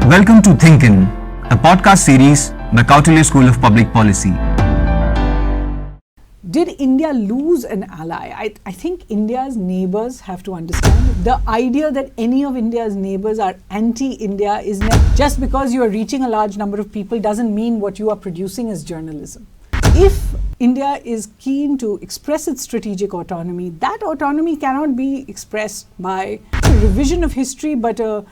Welcome to Thinkin, a podcast series by Kautilya School of Public Policy. Did India lose an ally? I think India's neighbors have to understand the idea that any of India's neighbors are anti-India is not just because you are reaching a large number of people doesn't mean what you are producing is journalism. If India is keen to express its strategic autonomy, that autonomy cannot be expressed by a revision of history but a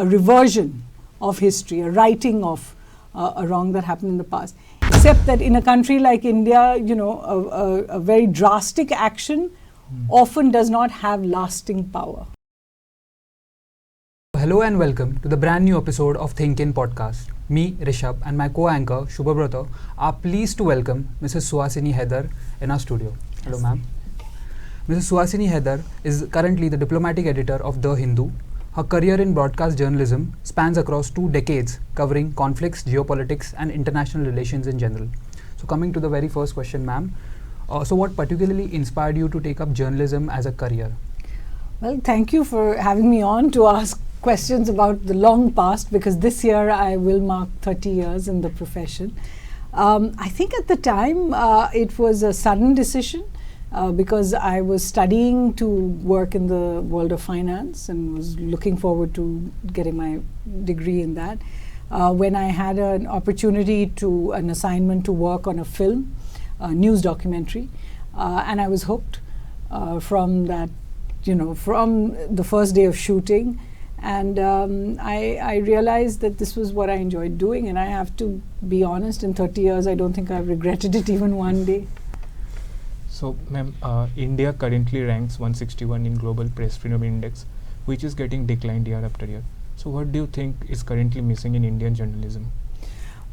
reversion of history, a righting of a wrong that happened in the past. Except that in a country like India, a very drastic action often does not have lasting power. Hello and welcome to the brand new episode of Thinkin podcast. Me, Rishabh, and my co-anchor, Shuvabrata, are pleased to welcome Mrs. Suhasini Haider in our studio. Hello, ma'am. Mrs. Suhasini Haider is currently the diplomatic editor of Thehindu. Her career in broadcast journalism spans across 2 decades, covering conflicts, geopolitics, and international relations in general. So coming to the very first question, ma'am. So what particularly inspired you to take up journalism as a career? Well, thank you for having me on to ask questions about the long past, because this year I will mark 30 years in the profession. I think at the time it was a sudden decision. Because I was studying to work in the world of finance and was looking forward to getting my degree in that. When I had an opportunity an assignment to work on a film, a news documentary, and I was hooked from that, from the first day of shooting. And I realized that this was what I enjoyed doing, and I have to be honest, in 30 years I don't think I've regretted it even one day. So, ma'am, India currently ranks 161 in Global Press Freedom Index, which is getting declined year after year. So, what do you think is currently missing in Indian journalism?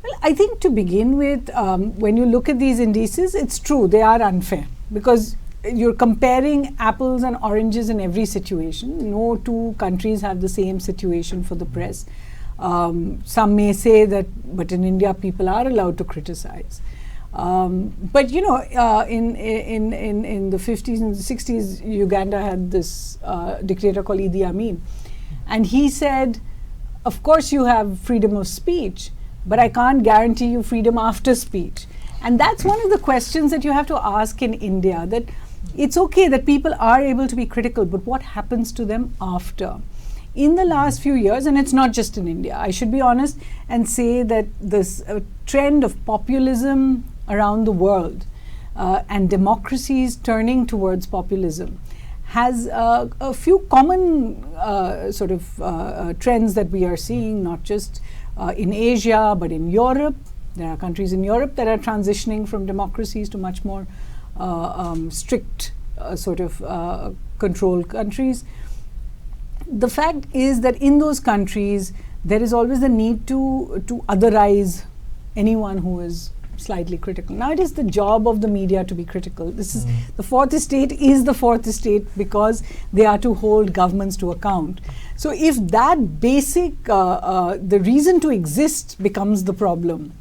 Well, I think to begin with, when you look at these indices, it's true, they are unfair, because you're comparing apples and oranges in every situation. No 2 countries have the same situation for the press. Some may say that, but in India people are allowed to criticize. But in the 50s and 60s, Uganda had this dictator called Idi Amin, and he said, of course you have freedom of speech, but I can't guarantee you freedom after speech. And that's one of the questions that you have to ask in India, that it's okay that people are able to be critical, but what happens to them after? In the last few years, and it's not just in India, I should be honest and say that this trend of populism around the world and democracies turning towards populism has a few common trends that we are seeing, not just in Asia but in Europe. There are countries in Europe that are transitioning from democracies to much more strict control countries. The fact is that in those countries there is always the need to otherize anyone who is slightly critical. Now it is the job of the media to be critical. This is the 4th estate is the 4th estate because they are to hold governments to account. So if that basic the reason to exist becomes the problem,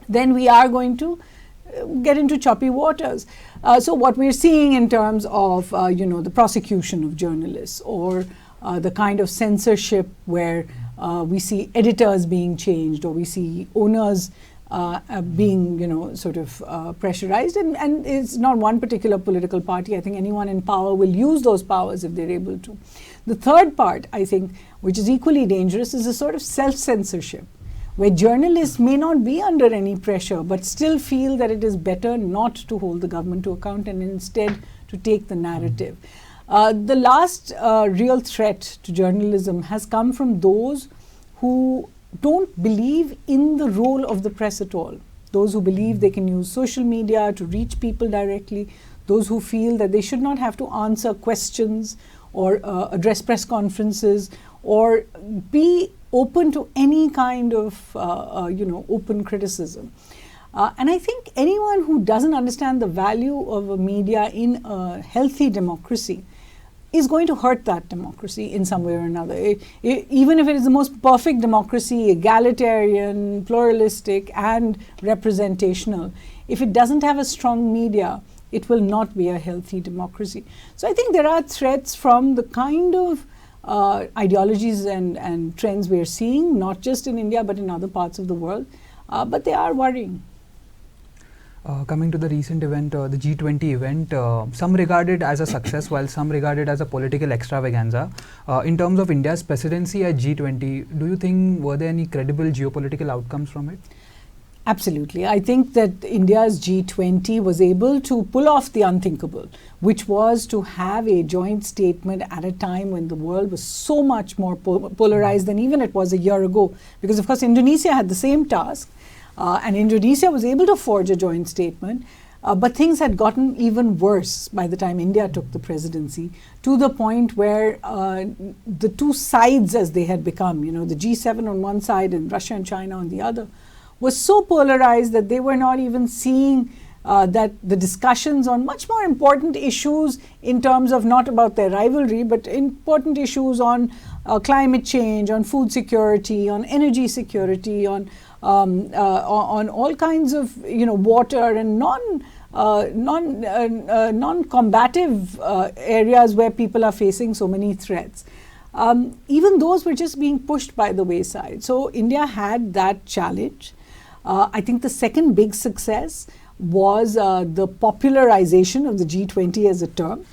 then we are going to get into choppy waters. So what we're seeing in terms of the prosecution of journalists, or the kind of censorship where we see editors being changed, or we see owners being pressurized, and it's not one particular political party. I think anyone in power will use those powers if they're able to. The third part, I think, which is equally dangerous, is a sort of self-censorship, where journalists may not be under any pressure but still feel that it is better not to hold the government to account and instead to take the narrative. The last real threat to journalism has come from those who don't believe in the role of the press at all. Those who believe they can use social media to reach people directly, those who feel that they should not have to answer questions or address press conferences or be open to any kind of open criticism. And I think anyone who doesn't understand the value of a media in a healthy democracy is going to hurt that democracy in some way or another. Even if it is the most perfect democracy, egalitarian, pluralistic and representational, if it doesn't have a strong media, it will not be a healthy democracy. So I think there are threats from the kind of ideologies and trends we're seeing, not just in India but in other parts of the world. But they are worrying. Coming to the recent event, the G20 event, some regard it as a success while some regard it as a political extravaganza. In terms of India's presidency at G20, do you think were there any credible geopolitical outcomes from it? Absolutely. I think that India's G20 was able to pull off the unthinkable, which was to have a joint statement at a time when the world was so much more polarized than even it was a year ago. Because of course Indonesia had the same task. And Indonesia was able to forge a joint statement, but things had gotten even worse by the time India took the presidency, to the point where the two sides as they had become, the G7 on one side and Russia and China on the other, was so polarized that they were not even seeing that the discussions on much more important issues in terms of not about their rivalry, but important issues on climate change, on food security, on energy security, on all kinds of water and non-combative areas where people are facing so many threats. Even those were just being pushed by the wayside. So India had that challenge. I think the second big success was the popularization of the G20 as a term.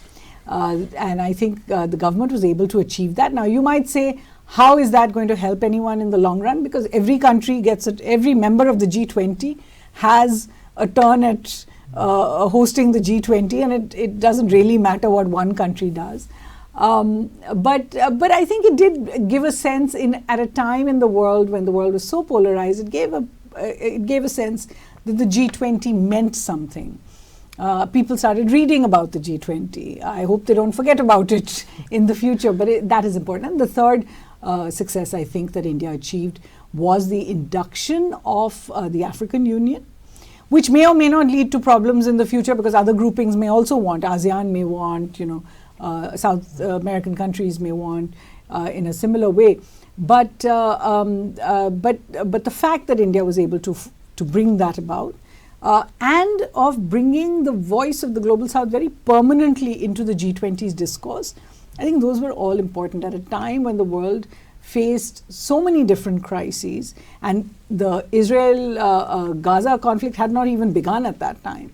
And I think the government was able to achieve that. Now you might say, how is that going to help anyone in the long run? Because every country gets it, every member of the G20 has a turn at hosting the G20, and it doesn't really matter what one country does. But I think it did give a sense at a time in the world when the world was so polarized. It gave a sense that the G20 meant something. People started reading about the G20. I hope they don't forget about it in the future, but that is important. And the third success I think that India achieved was the induction of the African Union, which may or may not lead to problems in the future, because other groupings may also want, ASEAN may want, South American countries may want in a similar way. But the fact that India was able to bring that about, and of bringing the voice of the Global South very permanently into the G20's discourse, I think those were all important at a time when the world faced so many different crises, and the Israel-Gaza conflict had not even begun at that time.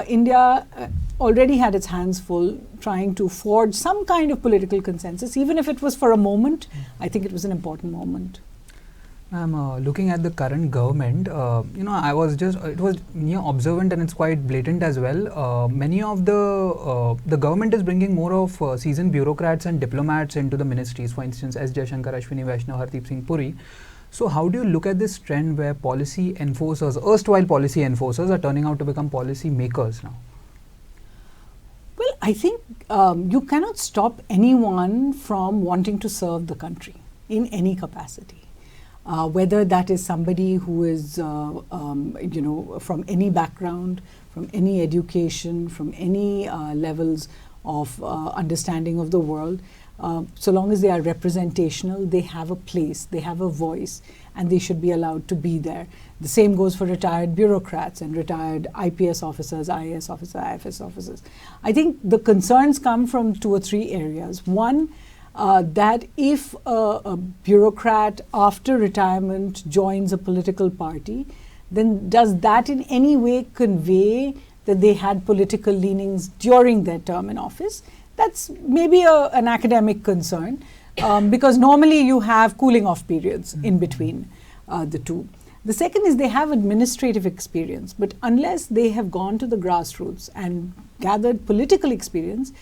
India already had its hands full trying to forge some kind of political consensus, even if it was for a moment. I think it was an important moment. I'm looking at the current government. I was it was observant, and it's quite blatant as well. Many of the government is bringing more of seasoned bureaucrats and diplomats into the ministries. For instance, S. Jaishankar, Ashwini Vaishnaw, Hardeep Singh Puri. So how do you look at this trend where policy enforcers, erstwhile policy enforcers, are turning out to become policy makers now? Well, I think you cannot stop anyone from wanting to serve the country in any capacity. Whether that is somebody who is, from any background, from any education, from any levels of understanding of the world, so long as they are representational, they have a place, they have a voice, and they should be allowed to be there. The same goes for retired bureaucrats and retired IPS officers, IAS officers, IFS officers. I think the concerns come from 2 or 3 areas. One, that if a bureaucrat after retirement joins a political party, then does that in any way convey that they had political leanings during their term in office? That's maybe an academic concern, because normally you have cooling off periods in between the two. The second is they have administrative experience, but unless they have gone to the grassroots and gathered political experience,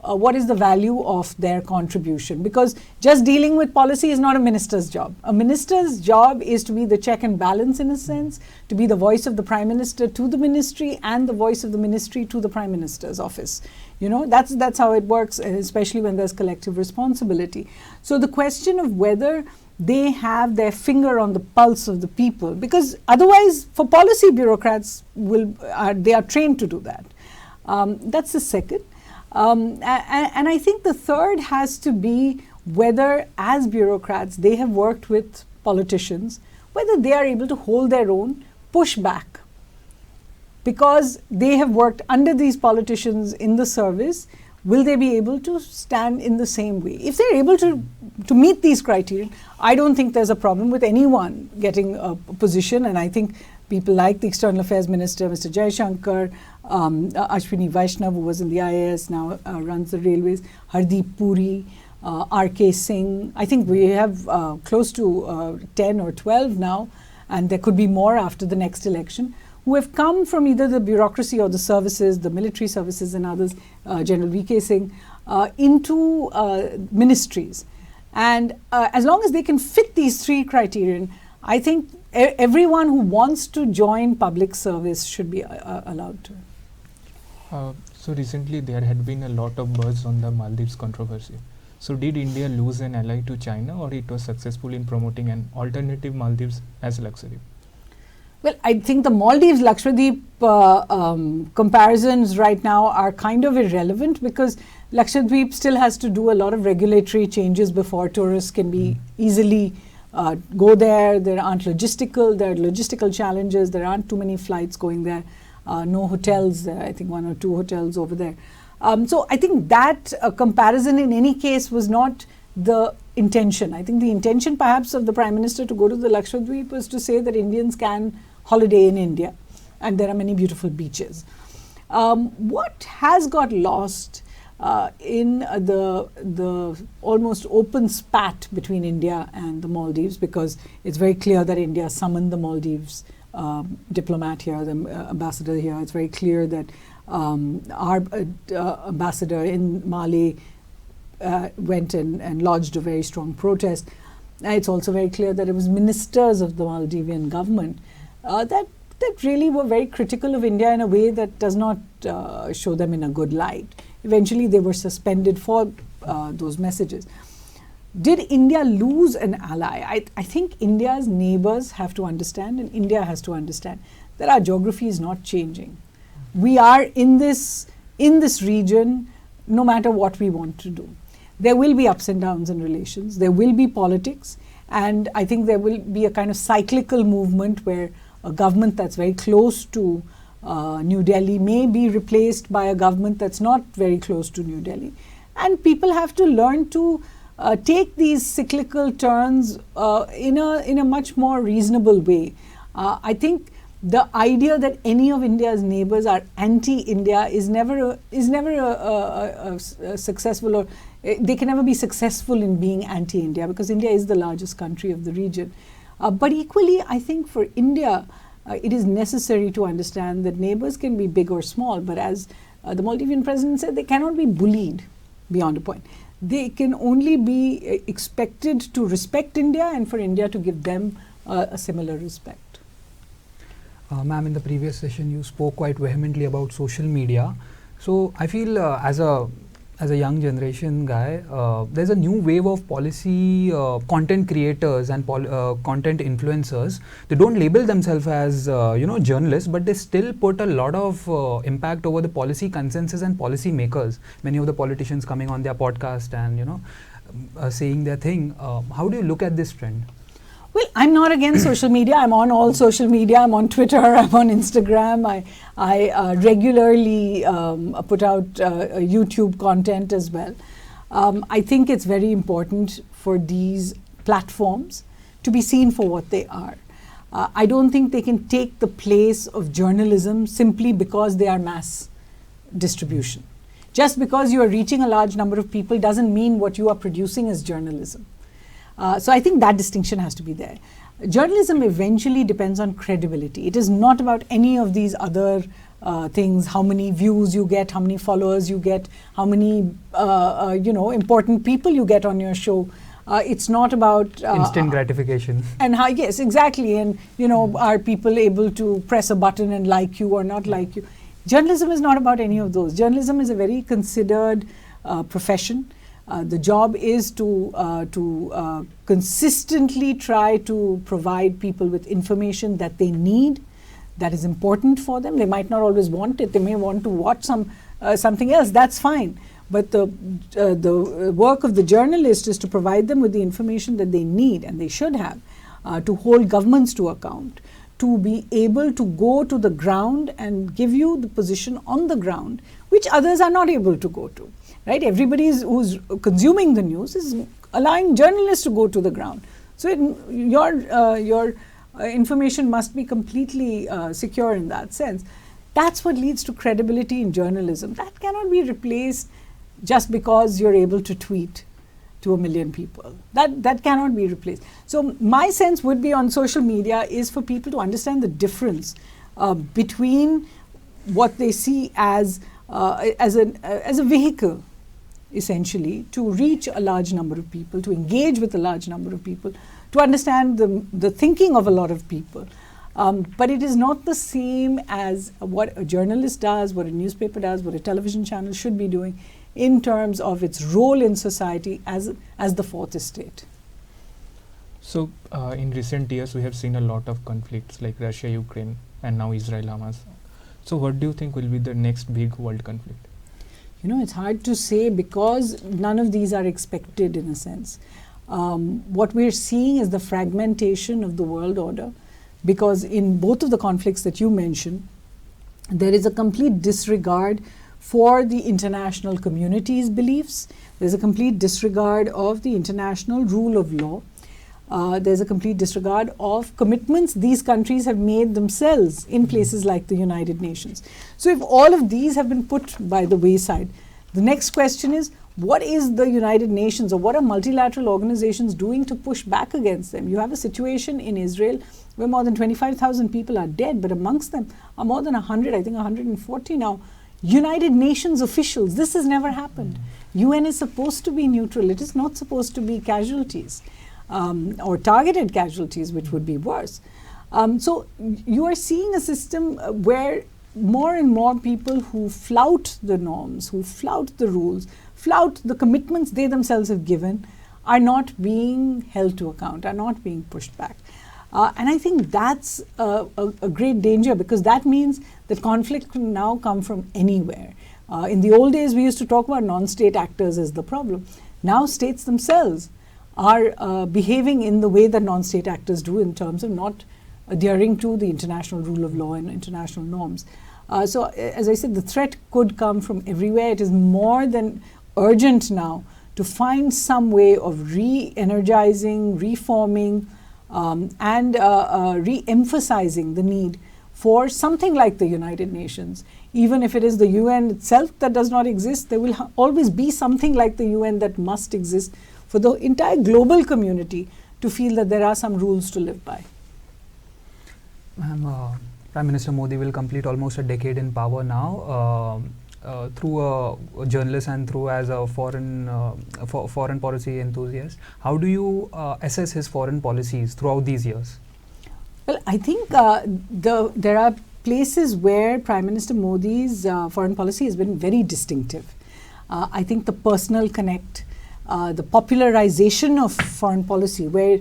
what is the value of their contribution? Because just dealing with policy is not a minister's job. A minister's job is to be the check and balance, in a sense, to be the voice of the Prime Minister to the ministry and the voice of the ministry to the Prime Minister's office. That's how it works, especially when there's collective responsibility. So the question of whether they have their finger on the pulse of the people, because otherwise for policy bureaucrats they are trained to do that. That's the second. And I think the third has to be whether, as bureaucrats, they have worked with politicians, whether they are able to hold their own, push back, because they have worked under these politicians in the service will they be able to stand in the same way? If they're able to meet these criteria, I don't think there's a problem with anyone getting a position. And I think people like the External Affairs Minister, Mr. Jaishankar, Ashwini Vaishnav, who was in the IAS, now runs the railways, Hardeep Puri, R.K. Singh. I think we have close to 10 or 12 now, and there could be more after the next election, who have come from either the bureaucracy or the services, the military services and others, General V.K. Singh, into ministries. And as long as they can fit these three criterion, I think everyone who wants to join public service should be allowed to. So recently there had been a lot of buzz on the Maldives controversy. So did India lose an ally to China, or it was successful in promoting an alternative Maldives as luxury? Well, I think the Maldives Lakshadweep comparisons right now are kind of irrelevant, because Lakshadweep still has to do a lot of regulatory changes before tourists can be easily go there. There are logistical challenges. There aren't too many flights going there. No hotels. I think 1 or 2 hotels over there. So I think that comparison in any case was not the intention. I think the intention perhaps of the Prime Minister to go to the Lakshadweep was to say that Indians can holiday in India, and there are many beautiful beaches. What has got lost in the almost open spat between India and the Maldives, because it's very clear that India summoned the Maldives diplomat here, the ambassador here. It's very clear that our ambassador in Mali went and lodged a very strong protest. It's also very clear that it was ministers of the Maldivian government that really were very critical of India in a way that does not show them in a good light. Eventually they were suspended for those messages. Did India lose an ally? I think India's neighbors have to understand, and India has to understand, that our geography is not changing. We are in this region no matter what we want to do. There will be ups and downs in relations. There will be politics, and I think there will be a kind of cyclical movement where a government that's very close to New Delhi may be replaced by a government that's not very close to New Delhi. And people have to learn to take these cyclical turns in a much more reasonable way. I think the idea that any of India's neighbors are anti-India is never a successful, or they can never be successful in being anti-India, because India is the largest country of the region. But equally, I think for India, it is necessary to understand that neighbors can be big or small, but as the Maldivian president said, they cannot be bullied beyond a point. They can only be expected to respect India, and for India to give them a similar respect. Ma'am, in the previous session you spoke quite vehemently about social media. So I feel as a young generation guy, there's a new wave of policy content creators and content influencers. They don't label themselves as journalists, but they still put a lot of impact over the policy consensus and policy makers. Many of the politicians coming on their podcast and saying their thing. How do you look at this trend? Well, I'm not against social media. I'm on all social media. I'm on Twitter. I'm on Instagram. I regularly put out YouTube content as well. I think it's very important for these platforms to be seen for what they are. I don't think they can take the place of journalism simply because they are mass distribution. Just because you are reaching a large number of people doesn't mean what you are producing is journalism. So I think that distinction has to be there. Journalism eventually depends on credibility. It is not about any of these other things, how many views you get, how many followers you get, how many important people you get on your show. It's not about instant gratification. And how, yes, exactly. And are people able to press a button and like you or not like you? Journalism is not about any of those. Journalism is a very considered profession. The job is to consistently try to provide people with information that they need, that is important for them. They might not always want it. They may want to watch something else. That's fine. But the work of the journalist is to provide them with the information that they need, and they should have, to hold governments to account, to be able to go to the ground and give you the position on the ground, which others are not able to go to. right? Everybody who's consuming the news is allowing journalists to go to the ground. So your information must be completely secure in that sense. That's what leads to credibility in journalism. That cannot be replaced just because you're able to tweet to 1 million people. That cannot be replaced. So my sense would be on social media is for people to understand the difference between what they see as a vehicle, essentially, to reach a large number of people, to engage with a large number of people, to understand the thinking of a lot of people. But it is not the same as what a journalist does, what a newspaper does, what a television channel should be doing in terms of its role in society as the fourth estate. So in recent years, we have seen a lot of conflicts like Russia, Ukraine, and now Israel, Hamas. So what do you think will be the next big world conflict? It's hard to say because none of these are expected in a sense. What we're seeing is the fragmentation of the world order, because in both of the conflicts that you mentioned, there is a complete disregard for the international community's beliefs. There's a complete disregard of the international rule of law. There's a complete disregard of commitments these countries have made themselves in places like the United Nations. So if all of these have been put by the wayside, the next question is, what is the United Nations or what are multilateral organizations doing to push back against them? You have a situation in Israel where more than 25,000 people are dead, but amongst them are more than 100, I think 140 now, United Nations officials. This has never happened. UN is supposed to be neutral. It is not supposed to be casualties. Or targeted casualties, which would be worse. So you are seeing a system where more and more people who flout the norms, who flout the rules, flout the commitments they themselves have given, are not being held to account, are not being pushed back. And I think that's a great danger, because that means that conflict can now come from anywhere. In the old days, we used to talk about non-state actors as the problem. Now states themselves are behaving in the way that non-state actors do in terms of not adhering to the international rule of law and international norms. So as I said, the threat could come from everywhere. It is more than urgent now to find some way of re-energizing, reforming, and re-emphasizing the need for something like the United Nations. Even if it is the UN itself that does not exist, there will always be something like the UN that must exist for the entire global community to feel that there are some rules to live by. Prime Minister Modi will complete almost a decade in power now, through a journalist and through as a foreign policy enthusiast. How do you assess his foreign policies throughout these years? Well, I think there are places where Prime Minister Modi's foreign policy has been very distinctive. I think the personal connect, the popularization of foreign policy, where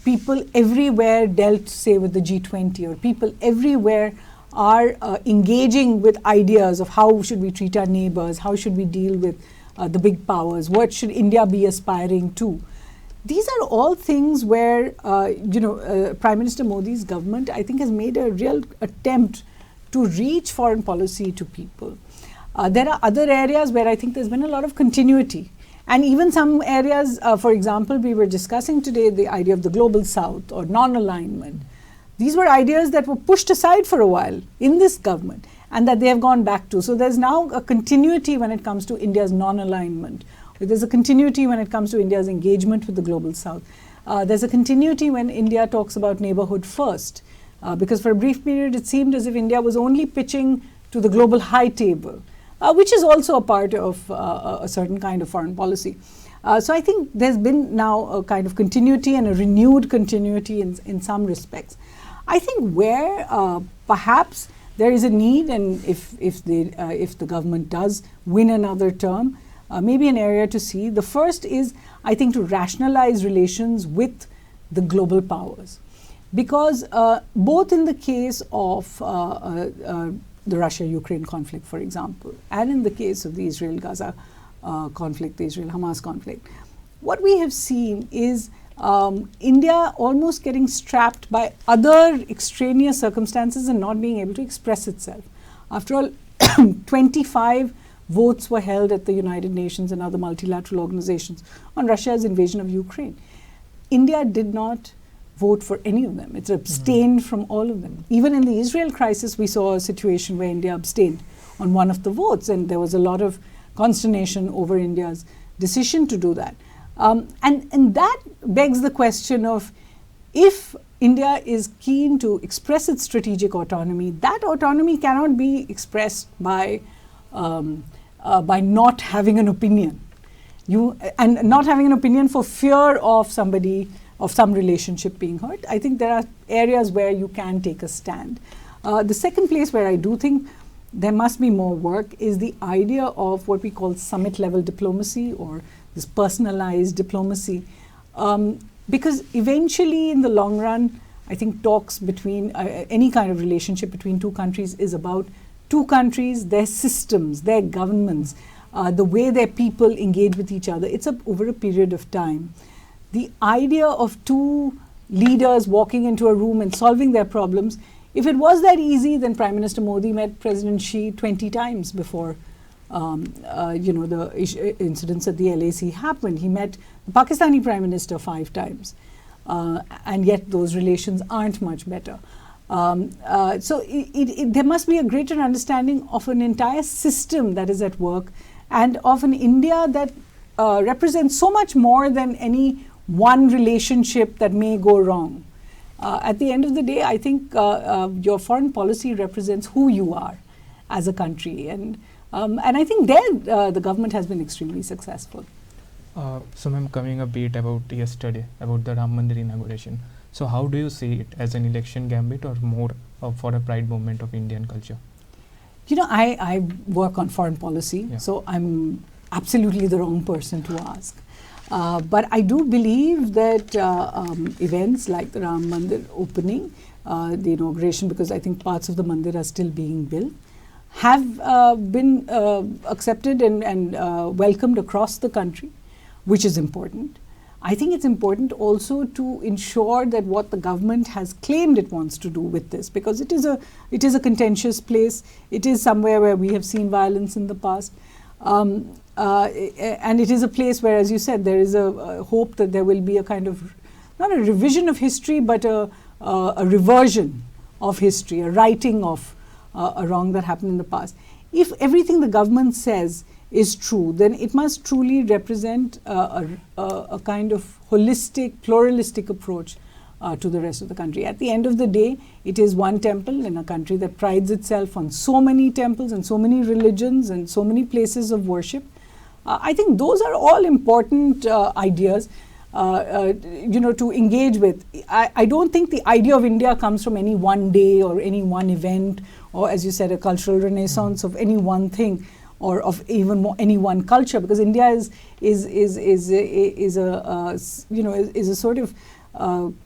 people everywhere dealt, say, with the G20, or people everywhere are engaging with ideas of how should we treat our neighbors, how should we deal with the big powers, what should India be aspiring to. These are all things where, Prime Minister Modi's government, I think, has made a real attempt to reach foreign policy to people. There are other areas where I think there's been a lot of continuity. And even some areas, for example, we were discussing today the idea of the global south or non-alignment. These were ideas that were pushed aside for a while in this government and that they have gone back to. So there's now a continuity when it comes to India's non-alignment. There's a continuity when it comes to India's engagement with the global south. There's a continuity when India talks about neighborhood first. Because for a brief period it seemed as if India was only pitching to the global high table. Which is also a part of a certain kind of foreign policy. So I think there's been now a kind of continuity and a renewed continuity in some respects. I think where perhaps there is a need, and if the government does win another term, maybe an area to see. The first is, I think, to rationalize relations with the global powers. Because both in the case of the Russia-Ukraine conflict, for example, and in the case of the Israel-Gaza conflict, the Israel-Hamas conflict, what we have seen is India almost getting strapped by other extraneous circumstances and not being able to express itself. After all, 25 votes were held at the United Nations and other multilateral organizations on Russia's invasion of Ukraine. India did not vote for any of them. It's abstained from all of them. Even in the Israel crisis, we saw a situation where India abstained on one of the votes, and there was a lot of consternation over India's decision to do that. And that begs the question of, if India is keen to express its strategic autonomy, that autonomy cannot be expressed by not having an opinion. And not having an opinion for fear of some relationship being hurt. I think there are areas where you can take a stand. The second place where I do think there must be more work is the idea of what we call summit level diplomacy, or this personalized diplomacy. Because eventually, in the long run, I think talks between any kind of relationship between two countries is about two countries, their systems, their governments, the way their people engage with each other. It's over a period of time. The idea of two leaders walking into a room and solving their problems, if it was that easy, then Prime Minister Modi met President Xi 20 times before the incidents at the LAC happened. He met the Pakistani Prime Minister 5 times. And yet those relations aren't much better. So there must be a greater understanding of an entire system that is at work, and of an India that represents so much more than any one relationship that may go wrong. At the end of the day, I think your foreign policy represents who you are as a country, and I think there the government has been extremely successful. So ma'am, coming a bit about yesterday, about the Ram Mandir inauguration. So how do you see it, as an election gambit or more for a pride movement of Indian culture? You know, I work on foreign policy, so I'm absolutely the wrong person to ask. But I do believe that events like the Ram Mandir opening, the inauguration, because I think parts of the Mandir are still being built, have been accepted and welcomed across the country, which is important. I think it's important also to ensure that what the government has claimed it wants to do with this, because it is a contentious place. It is somewhere where we have seen violence in the past. And it is a place where, as you said, there is a hope that there will be a kind of, not a revision of history, but a reversion of history, a righting of a wrong that happened in the past. If everything the government says is true, then it must truly represent a kind of holistic, pluralistic approach to the rest of the country. At the end of the day, it is one temple in a country that prides itself on so many temples and so many religions and so many places of worship. I think those are all important ideas to engage with. I don't think the idea of India comes from any one day or any one event, or, as you said, a cultural renaissance of any one thing, or of even any one culture, because India is a sort of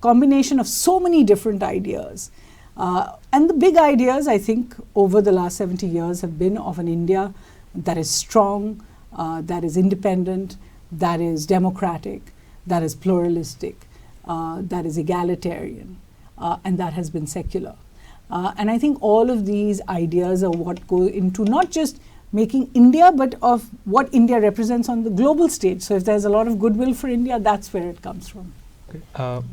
combination of so many different ideas. And the big ideas, I think, over the last 70 years have been of an India that is strong, that is independent, that is democratic, that is pluralistic, that is egalitarian, and that has been secular. And I think all of these ideas are what go into not just making India, but of what India represents on the global stage. So if there's a lot of goodwill for India, that's where it comes from. Okay.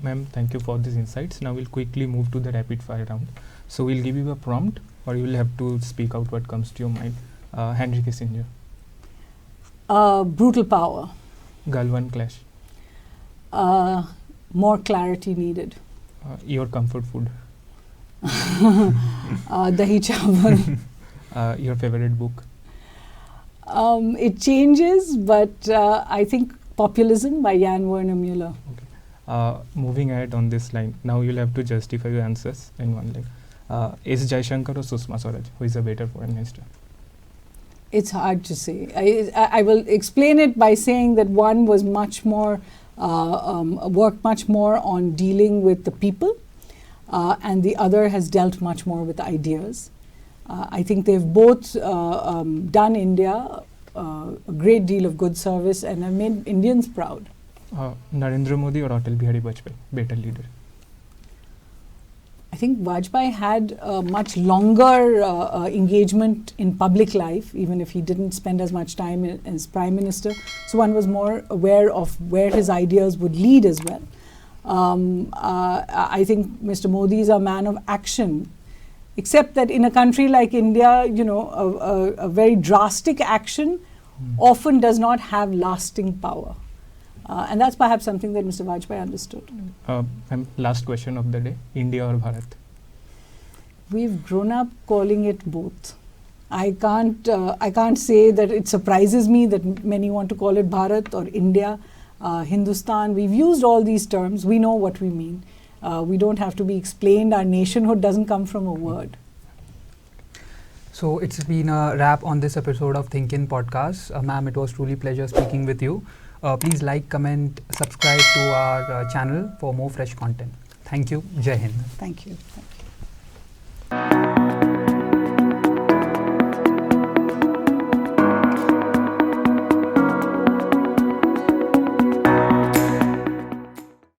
Ma'am, thank you for these insights. Now we'll quickly move to the rapid fire round. So we'll give you a prompt, or you will have to speak out what comes to your mind. Henry Kissinger. Brutal power. Galwan clash. More clarity needed. Your comfort food. Dahi chawal. Your favorite book. It changes, but I think Populism by Jan Werner Müller. Okay. Moving ahead on this line, now you'll have to justify your answers in one line. Is Jaishankar or Sushma Swaraj? Who is a better foreign minister? It's hard to say. I will explain it by saying that one was much more, worked much more on dealing with the people, and the other has dealt much more with ideas. I think they've both done India a great deal of good service and have made Indians proud. Narendra Modi or Atal Bihari Vajpayee, better leader? I think Vajpayee had a much longer engagement in public life, even if he didn't spend as much time as Prime Minister. So one was more aware of where his ideas would lead as well. I think Mr. Modi is a man of action, except that in a country like India, a very drastic action often does not have lasting power. And that's perhaps something that Mr. Vajpayee understood. And last question of the day, India or Bharat? We've grown up calling it both. I can't say that it surprises me that many want to call it Bharat or India, Hindustan. We've used all these terms. We know what we mean. We don't have to be explained. Our nationhood doesn't come from a word. So it's been a wrap on this episode of Think In podcast. Ma'am, it was truly pleasure speaking with you. Please like, comment, subscribe to our channel for more fresh content. Thank you. Jai Hind. Thank you. Thank you.